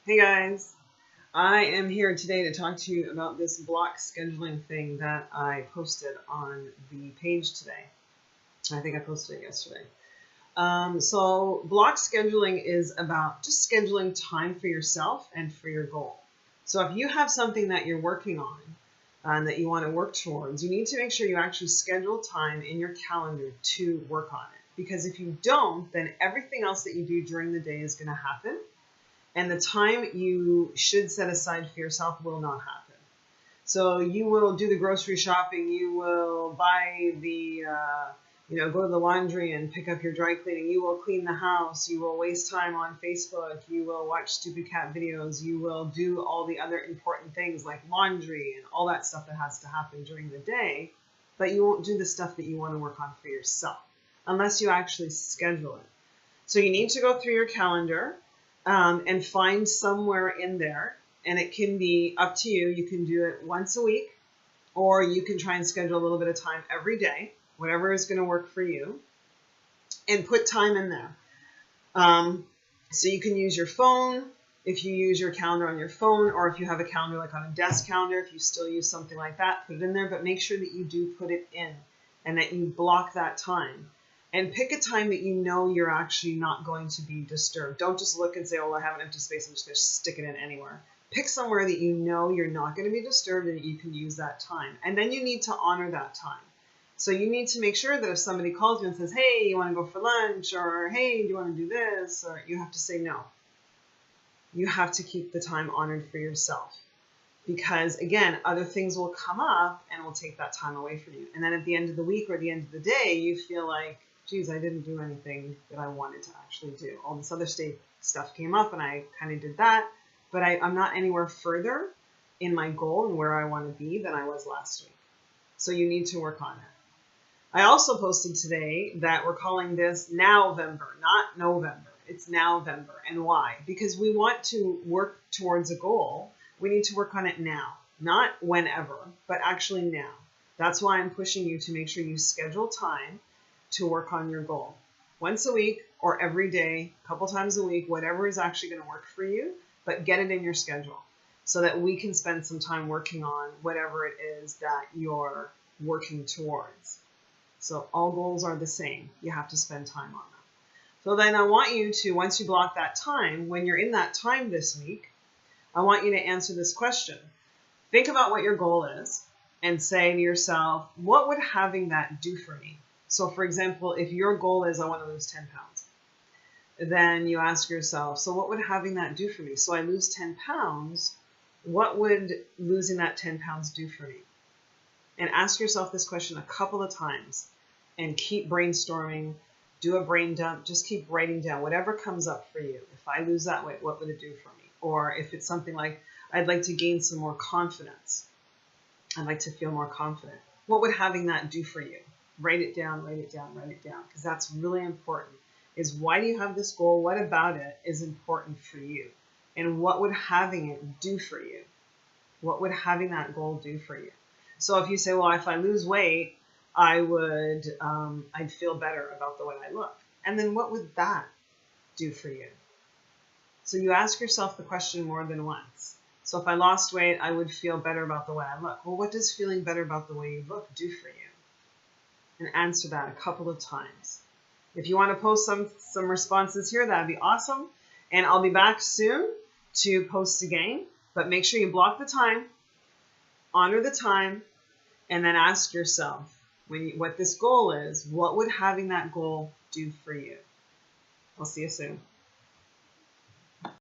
Hey guys, I am here today to talk to you about this block scheduling thing that I posted on the page today. I think I posted it yesterday. So block scheduling is about just scheduling time for yourself and for your goal. So if you have something that you're working on and that you want to work towards, you need to make sure you actually schedule time in your calendar to work on it. Because if you don't, then everything else that you do during the day is going to happen. And the time you should set aside for yourself will not happen. So you will do the grocery shopping, you will buy the, go to the laundry and pick up your dry cleaning, you will clean the house, you will waste time on Facebook, you will watch stupid cat videos, you will do all the other important things like laundry and all that stuff that has to happen during the day, but you won't do the stuff that you want to work on for yourself unless you actually schedule it. So you need to go through your calendar and find somewhere in there, and it can be up to you. You can do it once a week, or you can try and schedule a little bit of time every day, whatever is going to work for you, and put time in there. So you can use your phone, if you use your calendar on your phone, or if you have a calendar like on a desk calendar, if you still use something like that, put it in there, but make sure that you do put it in and that you block that time. And pick a time that you know you're actually not going to be disturbed. Don't just look and say, oh, I have an empty space, I'm just going to stick it in anywhere. Pick somewhere that you know you're not going to be disturbed and you can use that time. And then you need to honor that time. So you need to make sure that if somebody calls you and says, hey, you want to go for lunch? Or, hey, do you want to do this? Or you have to say no. You have to keep the time honored for yourself. Because, again, other things will come up and will take that time away from you. And then at the end of the week or the end of the day, you feel like, geez, I didn't do anything that I wanted to actually do. All this other stuff came up and I kind of did that, but I'm not anywhere further in my goal and where I want to be than I was last week. So you need to work on it. I also posted today that we're calling this NOWvember, not November. It's NOWvember. And why? Because we want to work towards a goal. We need to work on it now, not whenever, but actually now. That's why I'm pushing you to make sure you schedule time to work on your goal. Once a week or every day, a couple times a week, whatever is actually going to work for you, but get it in your schedule so that we can spend some time working on whatever it is that you're working towards. So all goals are the same. You have to spend time on them. So then I want you to, once you block that time, when you're in that time this week, I want you to answer this question. Think about what your goal is and say to yourself, what would having that do for me? So for example, if your goal is I want to lose 10 pounds, then you ask yourself, so what would having that do for me? So I lose 10 pounds, what would losing that 10 pounds do for me? And ask yourself this question a couple of times and keep brainstorming, do a brain dump, just keep writing down whatever comes up for you. If I lose that weight, what would it do for me? Or if it's something like, I'd like to gain some more confidence. I'd like to feel more confident. What would having that do for you? Write it down, write it down, write it down, because that's really important. Is why do you have this goal? What about it is important for you? And what would having it do for you? What would having that goal do for you? So if you say, well, if I lose weight, I'd feel better about the way I look. And then what would that do for you? So you ask yourself the question more than once. So if I lost weight, I would feel better about the way I look. Well, what does feeling better about the way you look do for you? And answer that a couple of times. If you want to post some responses here, that'd be awesome. And I'll be back soon to post again. But make sure you block the time, honor the time, and then ask yourself what this goal is. What would having that goal do for you? I'll see you soon.